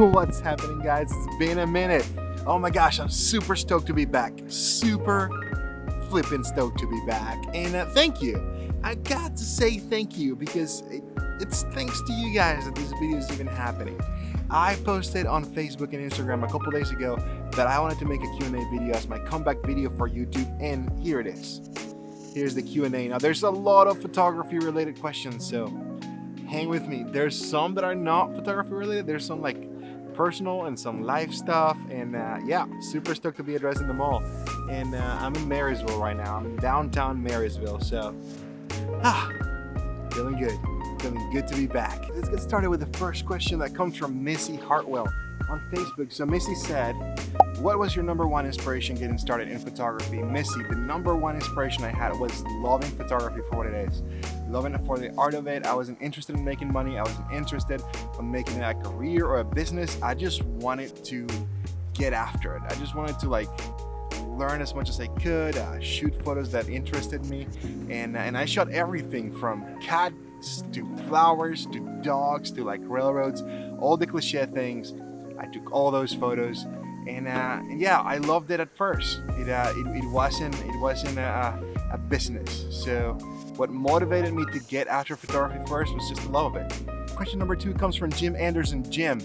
What's happening, guys? It's been a minute. Oh my gosh, I'm super stoked to be back. Super flippin' stoked to be back. And thank you. I got to say thank you because it's thanks to you guys that this video is even happening. I posted on Facebook and Instagram a couple days ago that I wanted to make a Q&A video as my comeback video for YouTube, and here it is. Here's the Q&A. Now, there's a lot of photography related questions, so hang with me. There's some that are not photography related. There's some like personal and some life stuff, and yeah, super stoked to be addressing them all. And I'm in Marysville right now. I'm in downtown Marysville, so feeling good. Feeling good to be back. Let's get started with the first question that comes from Missy Hartwell on Facebook. So Missy said, what was your number one inspiration getting started in photography? Missy, the number one inspiration I had was loving photography for what it is. Loving it for the art of it. I wasn't interested in making money. I wasn't interested in making it a career or a business. I just wanted to get after it. I just wanted to like learn as much as I could, shoot photos that interested me. And I shot everything from cats to flowers to dogs to like railroads, all the cliche things. I took all those photos, and yeah, I loved it at first. It wasn't a business. So what motivated me to get after photography first was just the love of it. Question number 2 comes from Jim Anderson. Jim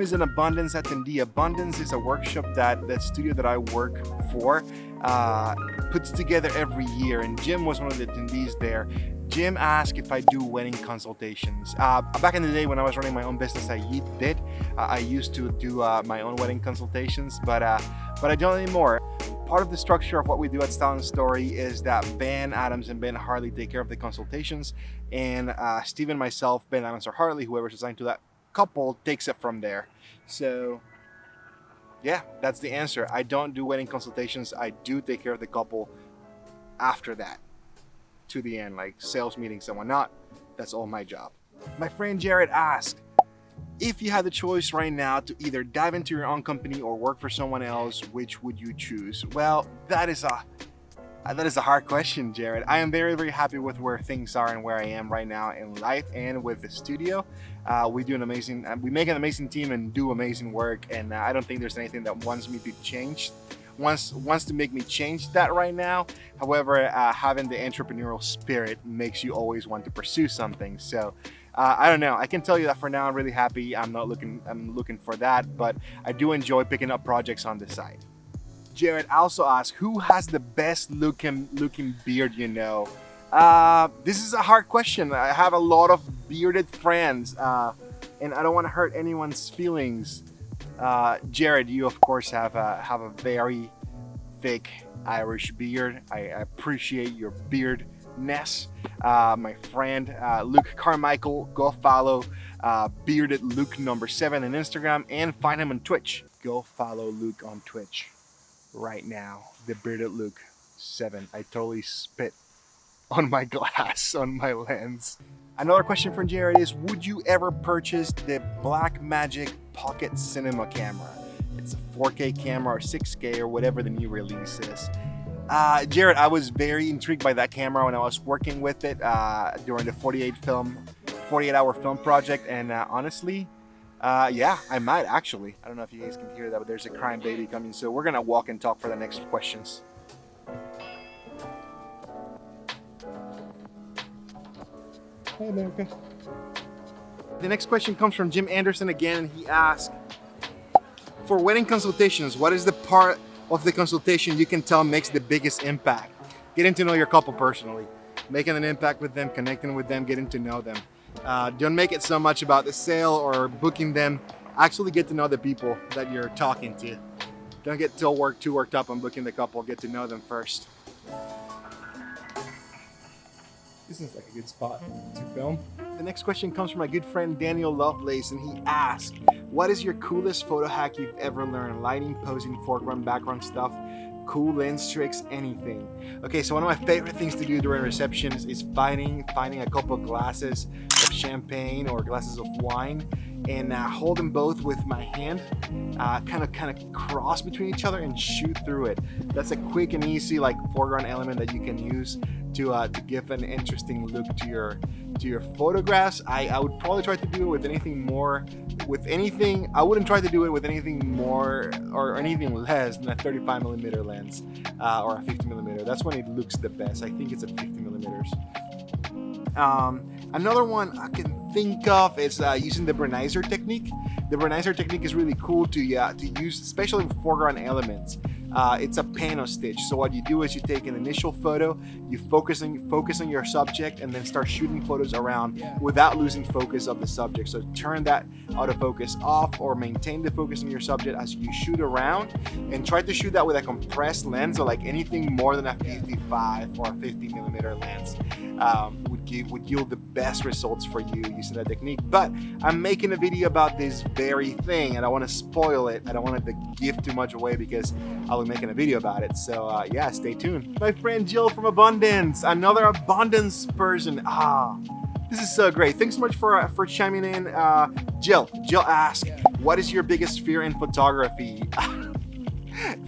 is an Abundance attendee. Abundance is a workshop that studio that I work for puts together every year, and Jim was one of the attendees there. Jim asked if I do wedding consultations. Back in the day when I was running my own business, I did. I used to do my own wedding consultations, but I don't anymore. Part of the structure of what we do at Style and Story is that Ben Adams and Ben Harley take care of the consultations, and Steve and myself, Ben Adams or Harley, whoever's assigned to that couple, takes it from there. So yeah, that's the answer. I don't do wedding consultations. I do take care of the couple after that, to the end, like sales meetings and whatnot. That's all my job. My friend Jared asked, if you had the choice right now to either dive into your own company or work for someone else, which would you choose? Well, that is a hard question, Jared. I am very, very happy with where things are and where I am right now in life and with the studio. We make an amazing team and do amazing work, and I don't think there's anything that wants to make me change that right now. However, having the entrepreneurial spirit makes you always want to pursue something. So I don't know. I can tell you that for now I'm really happy. I'm looking for that, but I do enjoy picking up projects on the side. Jared also asked, who has the best looking beard you know? This is a hard question. I have a lot of bearded friends, and I don't want to hurt anyone's feelings. Jared, you of course have a very thick Irish beard. I appreciate your beardness. My friend Luke Carmichael, go follow Bearded Luke #7 on Instagram and find him on Twitch. Go follow Luke on Twitch right now. The Bearded Luke 7. I totally spit on my glass, on my lens. Another question from Jared is, would you ever purchase the Blackmagic Pocket Cinema camera? It's a 4K camera or 6K or whatever the new release is. Jared, I was very intrigued by that camera when I was working with it during the 48-hour film project, and honestly, yeah, I might actually. I don't know if you guys can hear that, but there's a crying baby coming, so we're gonna walk and talk for the next questions. Hey, America. The next question comes from Jim Anderson again, and he asked, for wedding consultations, what is the part of the consultation you can tell makes the biggest impact? Getting to know your couple personally, making an impact with them, connecting with them, getting to know them. Don't make it so much about the sale or booking them. Actually get to know the people that you're talking to. Don't get too worked up on booking the couple. Get to know them first. This is like a good spot to film. The next question comes from my good friend Daniel Lovelace, and he asked, what is your coolest photo hack you've ever learned? Lighting, posing, foreground, background stuff, cool lens tricks, anything. Okay, so one of my favorite things to do during receptions is finding a couple of glasses of champagne or glasses of wine, and hold them both with my hand, kind of cross between each other and shoot through it. That's a quick and easy like foreground element that you can use to give an interesting look to your photographs. I would probably try to do it with anything more. I wouldn't try to do it with anything more or anything less than a 35 millimeter lens or a 50 millimeter. That's when it looks the best. I think it's at 50 millimeters. Another one I can think of is using the Bernizer technique. The Bernizer technique is really cool to use, especially with foreground elements. It's a pano stitch. So what you do is you take an initial photo, you focus on your subject, and then start shooting photos around without losing focus of the subject. So turn that autofocus off or maintain the focus on your subject as you shoot around, and try to shoot that with a compressed lens, or like anything more than a 55 or a 50 millimeter lens would yield the best results for you using that technique. But I'm making a video about this very thing, and I want to spoil it. I don't want to give too much away because I'll be making a video about it. So yeah, stay tuned. My friend Jill from Abundance, another abundance person. This is so great. Thanks so much for chiming in. Jill asked, what is your biggest fear in photography?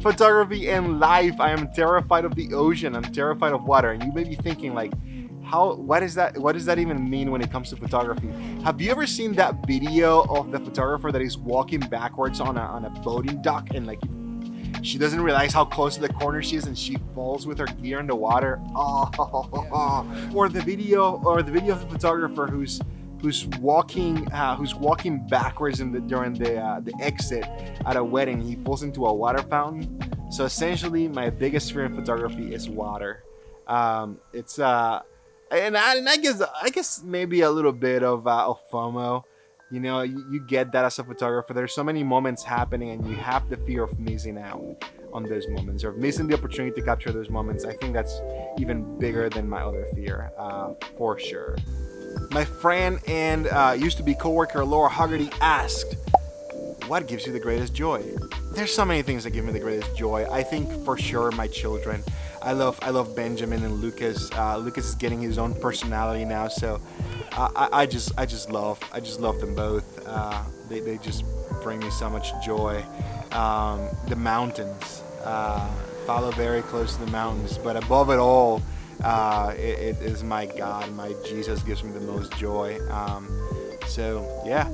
Photography and life. I am terrified of the ocean. I'm terrified of water. And you may be thinking like, what does that even mean when it comes to photography? Have you ever seen that video of the photographer that is walking backwards on a boating dock, and like she doesn't realize how close to the corner she is and she falls with her gear in the water? Or the video of the photographer who's walking backwards during the exit at a wedding. He falls into a water fountain. So essentially, my biggest fear in photography is water. And I guess maybe a little bit of FOMO. You know, you get that as a photographer. There's so many moments happening, and you have the fear of missing out on those moments or missing the opportunity to capture those moments. I think that's even bigger than my other fear, for sure. My friend and used to be coworker Laura Haggerty asked, what gives you the greatest joy? There's so many things that give me the greatest joy. I think for sure my children. I love Benjamin and Lucas. Lucas is getting his own personality now, so I just love them both. They just bring me so much joy. The mountains. Follow very close to the mountains, but above it all, it is my God, my Jesus gives me the most joy. So yeah,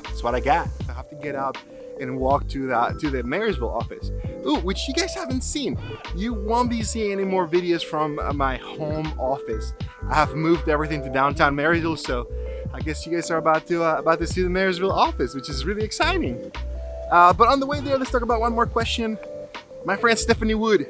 that's what I got. I have to get up and walk to the Marysville office. Ooh, which you guys haven't seen. You won't be seeing any more videos from my home office. I have moved everything to downtown Marysville, so I guess you guys are about to see the Marysville office, which is really exciting. But on the way there, let's talk about one more question. My friend Stephanie Wood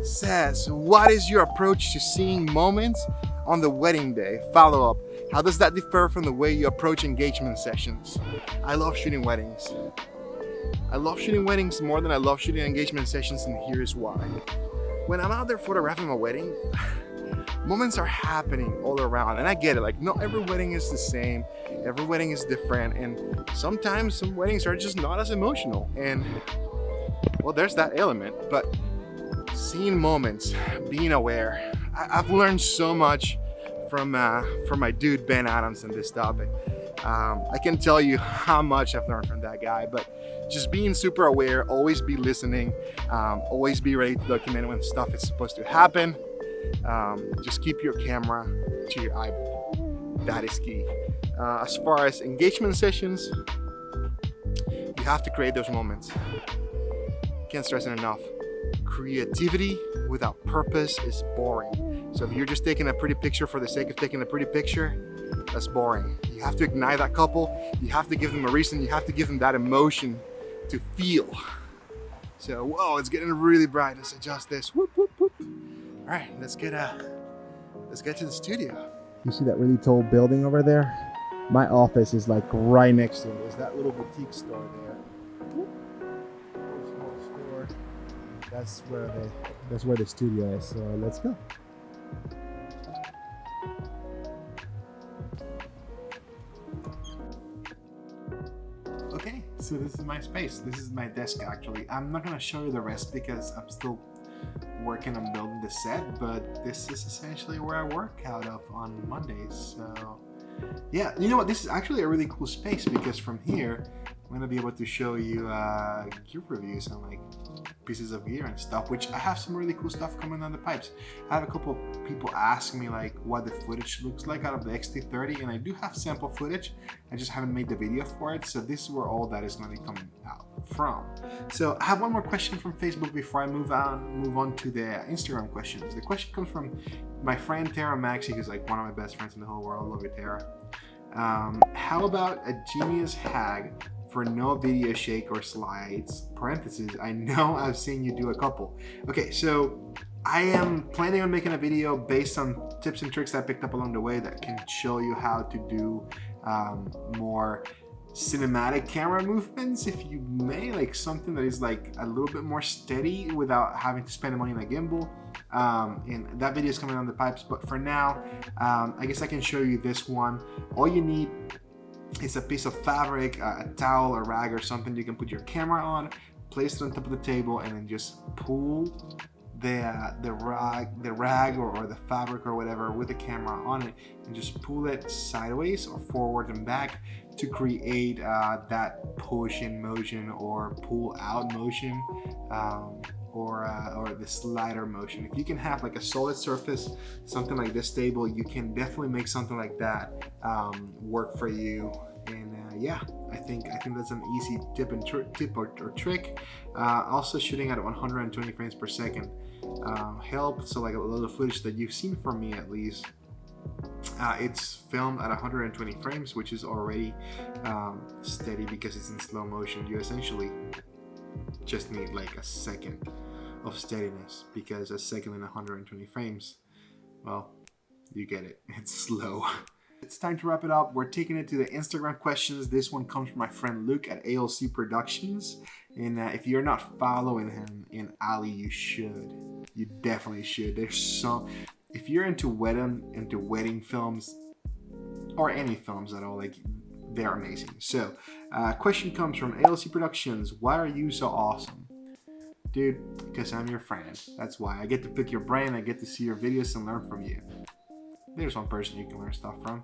says, what is your approach to seeing moments on the wedding day? Follow up. How does that differ from the way you approach engagement sessions? I love shooting weddings. I love shooting weddings more than I love shooting engagement sessions, and here's why. When I'm out there photographing a wedding, moments are happening all around, and I get it. Like, not every wedding is the same. Every wedding is different, and sometimes some weddings are just not as emotional. And well, there's that element. But seeing moments, being aware, I've learned so much from my dude Ben Adams on this topic. I can tell you how much I've learned from that guy, but just being super aware, always be listening, always be ready to document when stuff is supposed to happen. Just keep your camera to your eyeball. That is key. As far as engagement sessions, you have to create those moments. Can't stress it enough. Creativity without purpose is boring. So if you're just taking a pretty picture for the sake of taking a pretty picture, that's boring. You have to ignite that couple. You have to give them a reason. You have to give them that emotion to feel. So, whoa, it's getting really bright. Let's adjust this. Whoop, whoop, whoop. All right, let's get to the studio. You see that really tall building over there? My office is like right next to it. There's that little boutique store there. Whoop. Small store. That's where the studio is. So let's go. Okay, so this is my space. This is my desk actually. I'm not gonna show you the rest because I'm still working on building the set, but this is essentially where I work out of on Mondays. So yeah, you know what? This is actually a really cool space because from here, I'm gonna be able to show you gear reviews and like pieces of gear and stuff, which I have some really cool stuff coming down the pipes. I have a couple people ask me like what the footage looks like out of the XT30, and I do have sample footage. I just haven't made the video for it, so this is where all that is going to be coming out from. So I have one more question from Facebook before I move on to the Instagram questions. The question comes from my friend Tara Maxey, who's like one of my best friends in the whole world. Love you, Tara. How about a genius hag for no video shake or slides, parentheses, I know I've seen you do a couple. Okay, so I am planning on making a video based on tips and tricks that I picked up along the way that can show you how to do more cinematic camera movements, if you may, like something that is like a little bit more steady without having to spend money on a gimbal. And that video is coming on the pipes, but for now, I guess I can show you this one. All you need is a piece of fabric, a towel, a rag, or something you can put your camera on, place it on top of the table, and then just pull the rag or the fabric or whatever with the camera on it, and just pull it sideways or forward and back to create that push in motion or pull out motion, or the slider motion. If you can have like a solid surface, something like this table, you can definitely make something like that work for you. And yeah, I think that's an easy tip or trick. Also, shooting at 120 frames per second helps. So like a little footage that you've seen from me, at least, it's filmed at 120 frames, which is already steady because it's in slow motion. You essentially just need like a second of steadiness, because a second in 120 frames, well, you get it, it's slow. It's time to wrap it up. We're taking it to the Instagram questions. This one comes from my friend Luke at ALC Productions, and if you're not following him in Ali, you should. You definitely should. There's some, if you're into wedding films or any films at all, like, they're amazing. So question comes from ALC Productions. Why are you so awesome? Dude, because I'm your friend. That's why. I get to pick your brain. I get to see your videos and learn from you. There's one person you can learn stuff from.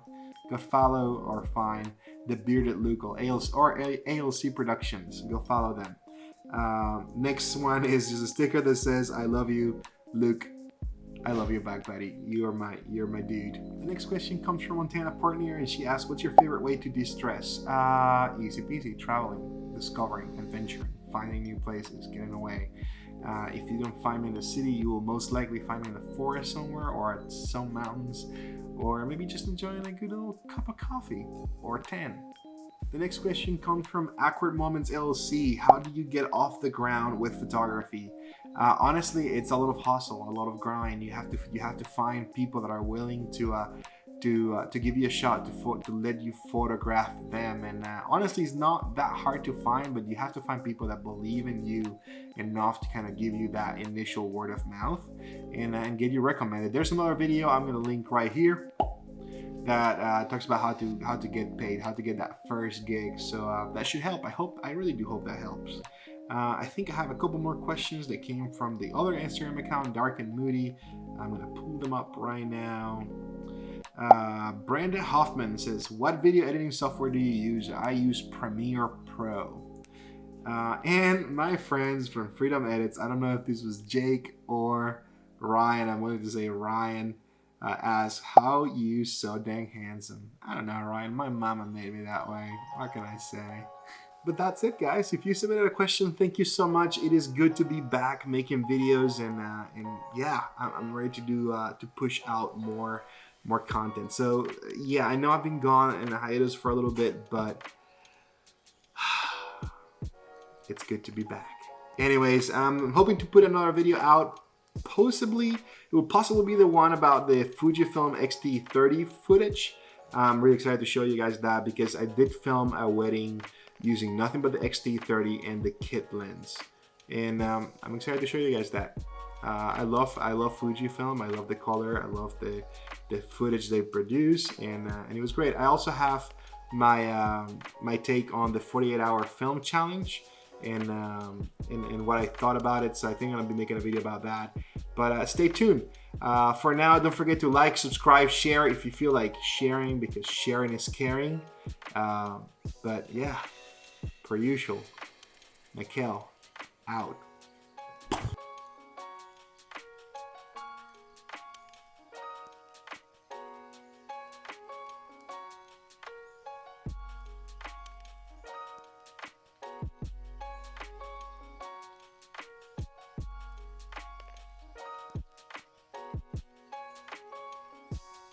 Go follow or find the Bearded Luke or ALC Productions. Go follow them. Next one is just a sticker that says, I love you, Luke. I love you back, buddy. You're my dude. The next question comes from Montana Partner, and she asks, what's your favorite way to de-stress? Easy peasy. Traveling, discovering, adventuring, finding new places, getting away. If you don't find me in the city, you will most likely find me in the forest somewhere, or at some mountains, or maybe just enjoying a good little cup of coffee or 10. The next question comes from Awkward Moments LLC. How do you get off the ground with photography? Honestly, it's a lot of hustle, a lot of grind. You have to find people that are willing to give you a shot, to let you photograph them. And honestly, it's not that hard to find, but you have to find people that believe in you enough to kind of give you that initial word of mouth and get you recommended. There's another video I'm going to link right here that talks about how to get paid, how to get that first gig. So that should help. I really do hope that helps. I think I have a couple more questions that came from the other Instagram account, Dark and Moody. I'm going to pull them up right now. Brenda Hoffman says, what video editing software do you use? I use Premiere Pro. And my friends from Freedom Edits, I don't know if this was Jake or Ryan, I'm willing to say Ryan, asks, how you so dang handsome? I don't know, Ryan, my mama made me that way. What can I say? But that's it, guys. If you submitted a question, thank you so much. It is good to be back making videos, and yeah, I'm ready to do to push out more content. So yeah, I know I've been gone in a hiatus for a little bit, but it's good to be back. Anyways, I'm hoping to put another video out. It will possibly be the one about the Fujifilm X-T30 footage. I'm really excited to show you guys that, because I did film a wedding using nothing but the X-T30 and the kit lens, and I'm excited to show you guys that. I love Fujifilm. I love the color. I love the footage they produce, and it was great. I also have my take on the 48-hour film challenge and what I thought about it. So I think I'm gonna be making a video about that. But stay tuned. For now, don't forget to like, subscribe, share if you feel like sharing, because sharing is caring. But yeah, per usual, Mikkel out.